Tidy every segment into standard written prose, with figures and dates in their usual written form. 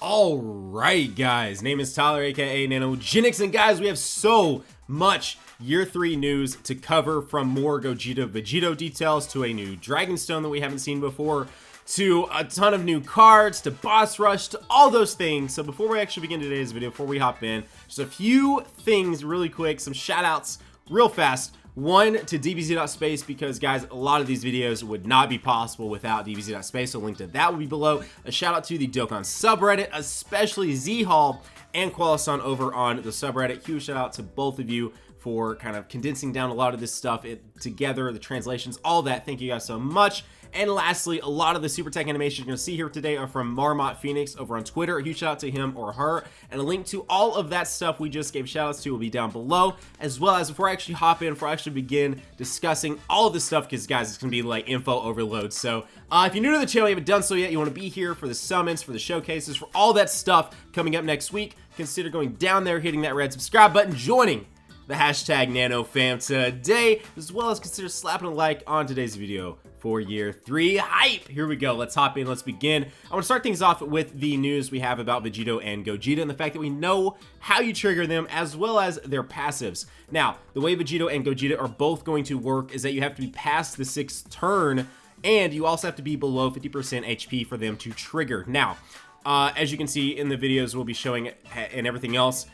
Alright guys, name is Tyler aka Nanogenix, and guys, we have so much year 3 news to cover, from more Gogeta Vegeta details to a new Dragonstone that we haven't seen before, to a ton of new cards, to boss rush, to all those things. So before we actually begin today's video, before we hop in, just a few things really quick, some shout outs real fast. One, to DBZ.space, because guys, a lot of these videos would not be possible without DBZ.space, so a link to that will be below. A shout out to the Dokkan subreddit, especially Z-Hall and Qualisan over on the subreddit. Huge shout out to both of you for kind of condensing down a lot of this stuff together, the translations, all that. Thank you guys so much. And lastly, a lot of the super tech animations you're going to see here today are from Marmot Phoenix over on Twitter. A huge shout out to him or her, and a link to all of that stuff we just gave shout outs to will be down below, as well as before I actually hop in, before I actually begin discussing all of this stuff, because guys, it's going to be like info overload. So if you're new to the channel, you haven't done so yet, you want to be here for the summons, for the showcases, for all that stuff coming up next week, consider going down there, hitting that red subscribe button, joining the hashtag NanoFam today, as well as consider slapping a like on today's video for year 3 hype. Here we go, let's hop in, let's begin. I want to start things off with the news we have about Vegeta and Gogeta, and the fact that we know how you trigger them, as well as their passives. Now, the way Vegeta and Gogeta are both going to work is that you have to be past the 6th turn, and you also have to be below 50% HP for them to trigger. Now, as you can see in the videos we'll be showing and everything else,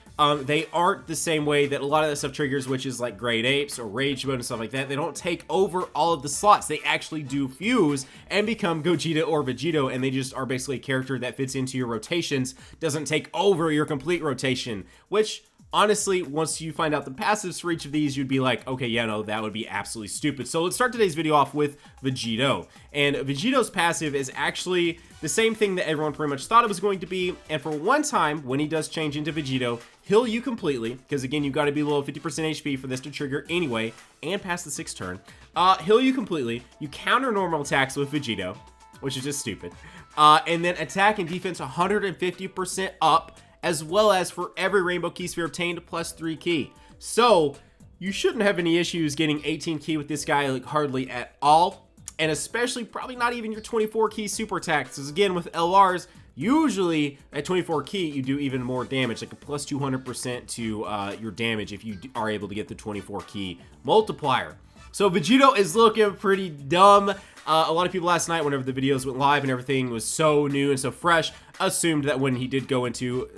they aren't the same way that a lot of that stuff triggers, which is like Great Apes or Rage Mode and stuff like that. They don't take over all of the slots. They actually do fuse and become Gogeta or Vegeta, and they just are basically a character that fits into your rotations, doesn't take over your complete rotation, which honestly, once you find out the passives for each of these, you'd be like, okay, yeah, no, that would be absolutely stupid. So let's start today's video off with Vegito. And Vegito's passive is actually the same thing that everyone pretty much thought it was going to be. And for one time, when he does change into Vegito, heal you completely, because again, you've got to be below 50% HP for this to trigger anyway, and past the 6th turn. Heal you completely. You counter normal attacks with Vegito, which is just stupid. And then attack and defense 150% up, as well as for every rainbow key sphere obtained plus 3 key. So you shouldn't have any issues getting 18 key with this guy, like hardly at all, and especially probably not even your 24 key super attacks, because again, with LRs, usually at 24 key you do even more damage, like a plus 200% to your damage if you are able to get the 24 key multiplier. So Vegito is looking pretty dumb. A lot of people last night, whenever the videos went live and everything was so new and so fresh, assumed that when he did go into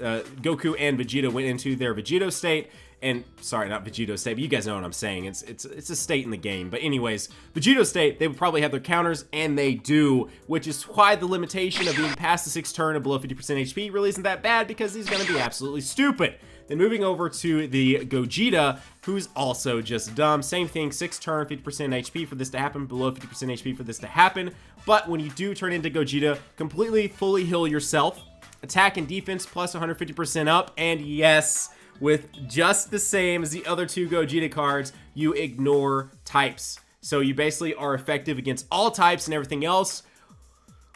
Goku and Vegeta went into their Vegito state, and sorry, not Vegito state, but you guys know what I'm saying. It's a state in the game. But anyways, Vegito state, they would probably have their counters, and they do, which is why the limitation of being past the 6th turn and below 50% HP really isn't that bad, because he's going to be absolutely stupid. Then moving over to the Gogeta, who's also just dumb. Same thing, 6th turn, 50% HP for this to happen, below 50% HP for this to happen. But when you do turn into Gogeta, completely, fully heal yourself. Attack and defense plus 150% up, and yes, with just the same as the other 2 Gogeta cards, you ignore types. So you basically are effective against all types and everything else,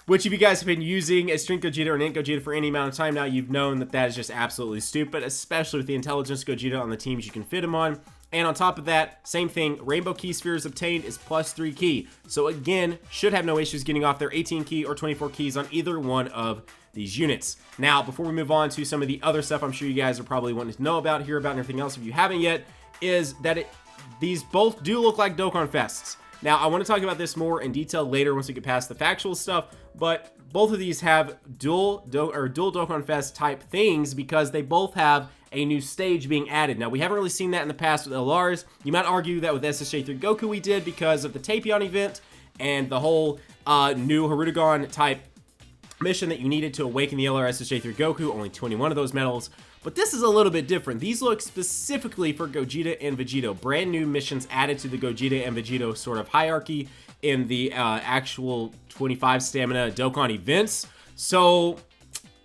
which if you guys have been using a Strength Gogeta or an Int Gogeta for any amount of time now, you've known that that is just absolutely stupid, especially with the Intelligence Gogeta on the teams you can fit him on. And on top of that, same thing, Rainbow Key Spheres obtained is plus 3 key. So again, should have no issues getting off their 18 key or 24 keys on either one of these units. Now, before we move on to some of the other stuff I'm sure you guys are probably wanting to know about, hear about, and everything else if you haven't yet, is that these both do look like Dokkan Fests. Now, I want to talk about this more in detail later once we get past the factual stuff, but both of these have dual Dokkan Fest type things, because they both have a new stage being added. Now, we haven't really seen that in the past with LRs. You might argue that with SSJ3 Goku we did, because of the Tapion event and the whole new Harudagon type mission that you needed to awaken the LR SSJ3 Goku, only 21 of those medals. But this is a little bit different. These look specifically for Gogeta and Vegito. Brand new missions added to the Gogeta and Vegito sort of hierarchy in the actual 25 stamina Dokkan events. So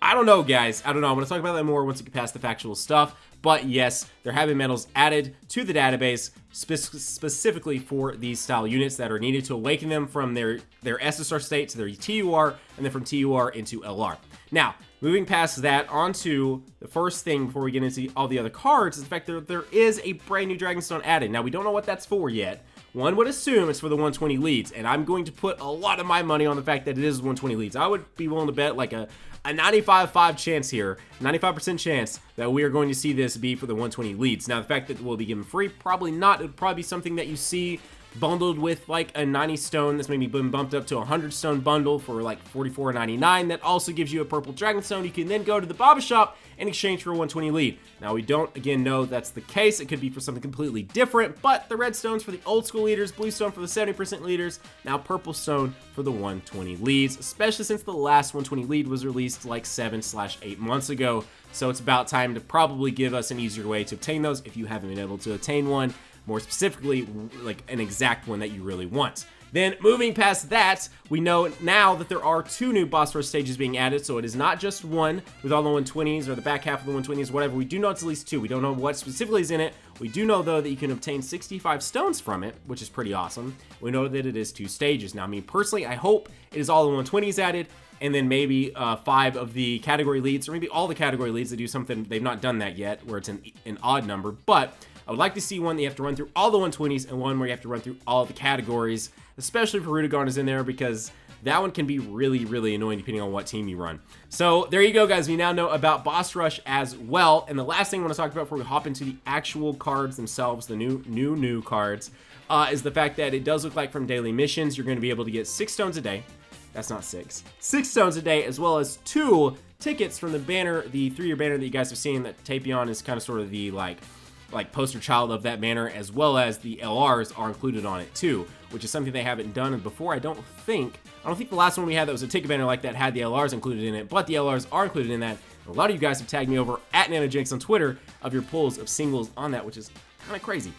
I don't know, guys. I don't know. I'm going to talk about that more once we get past the factual stuff. But yes, there have been medals added to the database specifically for these style units that are needed to awaken them from their SSR state to their TUR, and then from TUR into LR. Now, moving past that, onto the first thing before we get into all the other cards is the fact that there is a brand new Dragonstone added. Now, we don't know what that's for yet. one would assume it's for the 120 leads, and I'm going to put a lot of my money on the fact that it is 120 leads. I would be willing to bet like a 95.5 chance here, 95% chance that we are going to see this be for the 120 leads. Now, the fact that it will be given free, probably not. It would probably be something that you see bundled with like a 90 stone that's maybe been bumped up to a 100 stone bundle for like $44.99. That also gives you a purple dragon stone. You can then go to the Baba shop and exchange for a 120 lead. Now, we don't again know that's the case. It could be for something completely different, but the red stone's for the old school leaders, blue stone for the 70% leaders, now purple stone for the 120 leads, especially since the last 120 lead was released like 7/8 months ago. So it's about time to probably give us an easier way to obtain those if you haven't been able to obtain one. More specifically, like an exact one that you really want. Then moving past that, we know now that there are 2 new boss rush stages being added, so it is not just one with all the 120s or the back half of the 120s, whatever. We do know it's at least 2. We don't know what specifically is in it. We do know, though, that you can obtain 65 stones from it, which is pretty awesome. We know that it is 2 stages. Now, I mean, personally, I hope it is all the 120s added, and then maybe 5 of the category leads, or maybe all the category leads that do something. They've not done that yet, where it's an odd number, but I would like to see one that you have to run through all the 120s and one where you have to run through all the categories, especially if Rudigarn is in there, because that one can be really, really annoying depending on what team you run. So there you go, guys. We now know about Boss Rush as well. And the last thing I want to talk about before we hop into the actual cards themselves, the new cards, is the fact that it does look like from daily missions, you're going to be able to get 6 stones a day. That's not 6. 6 stones a day, as well as 2 tickets from the banner, the 3-year banner that you guys have seen that Tapion is kind of sort of the like poster child of that banner, as well as the LRs are included on it too, which is something they haven't done before. I don't think the last one we had that was a ticket banner like that had the LRs included in it, but the LRs are included in that. A lot of you guys have tagged me over at Nanogenix on Twitter of your pulls of singles on that, which is kind of crazy.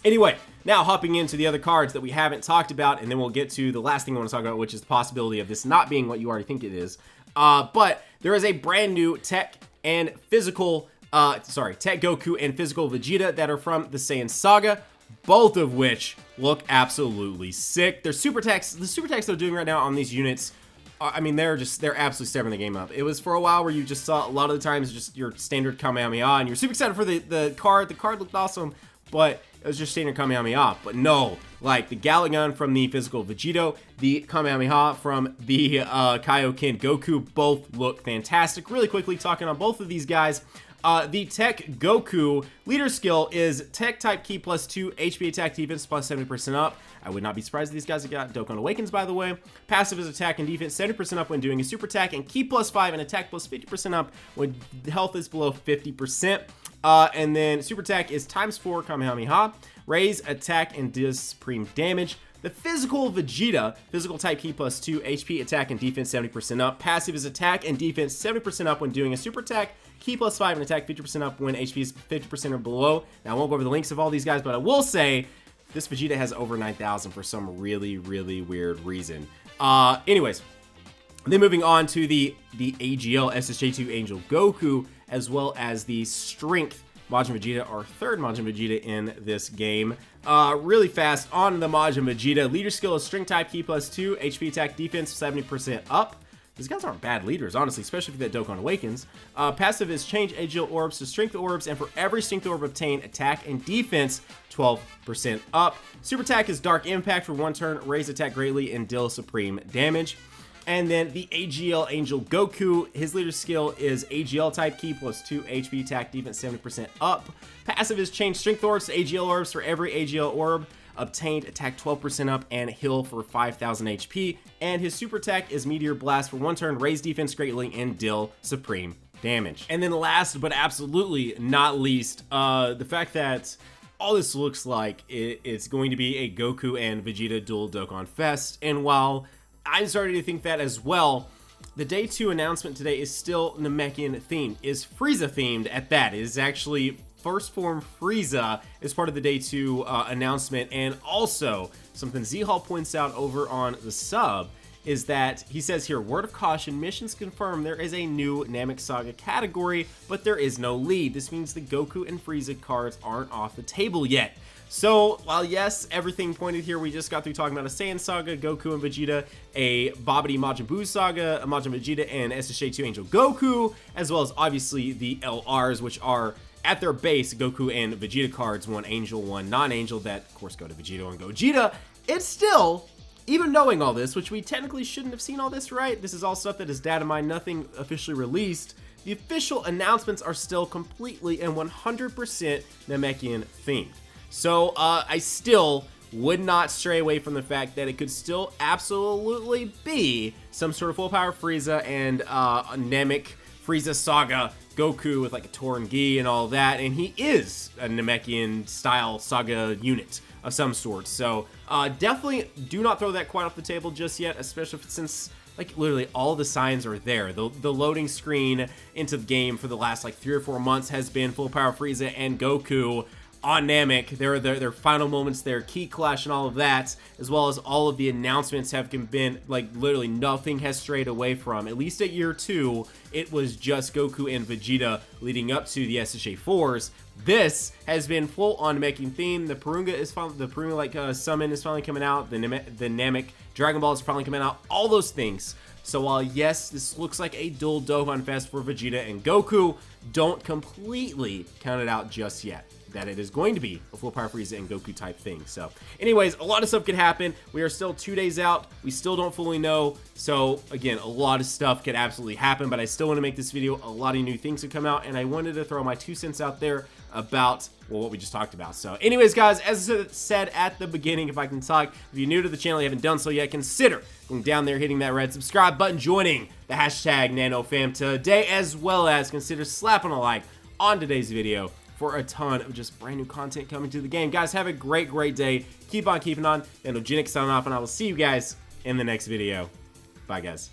Anyway, now hopping into the other cards that we haven't talked about, and then we'll get to the last thing I want to talk about, which is the possibility of this not being what you already think it is. But there is a brand new Tech and Physical Tech Goku and Physical Vegeta that are from the Saiyan Saga, both of which look absolutely sick. Their super attacks, the super attacks they're doing right now on these units, I mean, they're absolutely stepping the game up. It was for a while where you just saw a lot of the times just your standard Kamehameha, and you're super excited for the card. The card looked awesome, but it was just standard Kamehameha. But no, like the Galagun from the Physical Vegeta, the Kamehameha from the Kaioken Goku, both look fantastic. Really quickly talking on both of these guys. The Tech Goku leader skill is Tech type Ki +2, HP attack defense plus 70% up. I would not be surprised if these guys have got Dokkan Awakens, by the way. Passive is attack and defense 70% up when doing a super attack, and Ki +5 and attack plus 50% up when health is below 50%. And then super attack is ×4 Kamehameha, raise attack and does supreme damage. The Physical Vegeta, physical type Ki +2, HP, attack, and defense 70% up. Passive is attack and defense 70% up when doing a super attack. Ki +5 and attack 50% up when HP is 50% or below. Now, I won't go over the links of all these guys, but I will say this Vegeta has over 9,000 for some really, really weird reason. Anyways, then moving on to the AGL SSJ2 Angel Goku, as well as the Strength Majin Vegeta, our third Majin Vegeta in this game. Really fast on the Majin Vegeta. Leader skill is Strength type Ki +2, HP attack defense 70% up. These guys aren't bad leaders, honestly, especially if that Dokkan Awakens. Passive is change AGL orbs to Strength orbs, and for every Strength orb obtained, attack and defense 12% up. Super attack is Dark Impact for 1 turn, raise attack greatly, and deal supreme damage. And then the AGL Angel Goku, his leader skill is AGL type Ki +2, HP attack defense 70% up. Passive is change Strength orbs to AGL orbs for every AGL orb obtained, attack 12% up, and heal for 5,000 HP. And his super attack is Meteor Blast for 1 turn, raise defense greatly, and deal supreme damage. And then last but absolutely not least, the fact that all this looks like it's going to be a Goku and Vegeta dual Dokkan Fest. And while I'm starting to think that as well, the Day 2 announcement today is still Namekian themed, is Frieza themed at that. It is actually First Form Frieza is part of the Day 2 announcement. And also, something Z-Hall points out over on the sub is that he says here, word of caution, missions confirm there is a new Namek Saga category, but there is no lead. This means the Goku and Frieza cards aren't off the table yet. So, while yes, everything pointed here, we just got through talking about a Saiyan Saga, Goku and Vegeta, a Babidi Majin Buu Saga, a Majin Vegeta and SSJ2 Angel Goku, as well as obviously the LRs, which are at their base, Goku and Vegeta cards, one Angel, one non-Angel, that of course go to Vegeta and Gogeta. It's still, even knowing all this, which we technically shouldn't have seen all this, right? This is all stuff that is data mined, nothing officially released. The official announcements are still completely and 100% Namekian themed. So I still would not stray away from the fact that it could still absolutely be some sort of full power Frieza and Namek Frieza saga Goku with like a torn gi and all that, and he is a Namekian style saga unit of some sort. So definitely do not throw that quite off the table just yet, especially since like literally all the signs are there. The loading screen into the game for the last like 3 or 4 months has been full power Frieza and Goku on Namek, their final moments, their key clash and all of that, as well as all of the announcements have been, like, literally nothing has strayed away from. At least at year 2, it was just Goku and Vegeta leading up to the SSJ4s. This has been full on Namekian theme. The Purunga is finally, the Purunga like summon is finally coming out. The Namek Dragon Balls are finally coming out. All those things. So while yes, this looks like a dual Dokkan Fest for Vegeta and Goku, don't completely count it out just yet that it is going to be a full power Frieza and Goku type thing. So anyways, a lot of stuff could happen. We are still 2 days out. We still don't fully know. So again, a lot of stuff could absolutely happen, but I still want to make this video. A lot of new things have come out, and I wanted to throw my 2 cents out there about, well, what we just talked about. So anyways, guys, as I said at the beginning, if I can talk, if you're new to the channel, you haven't done so yet, consider going down there, hitting that red subscribe button, joining the hashtag NanoFam today, as well as consider slapping a like on today's video for a ton of just brand new content coming to the game. Guys, have a great day. Keep on keeping on. Nanogenix signing off, and I will see you guys in the next video. Bye, guys.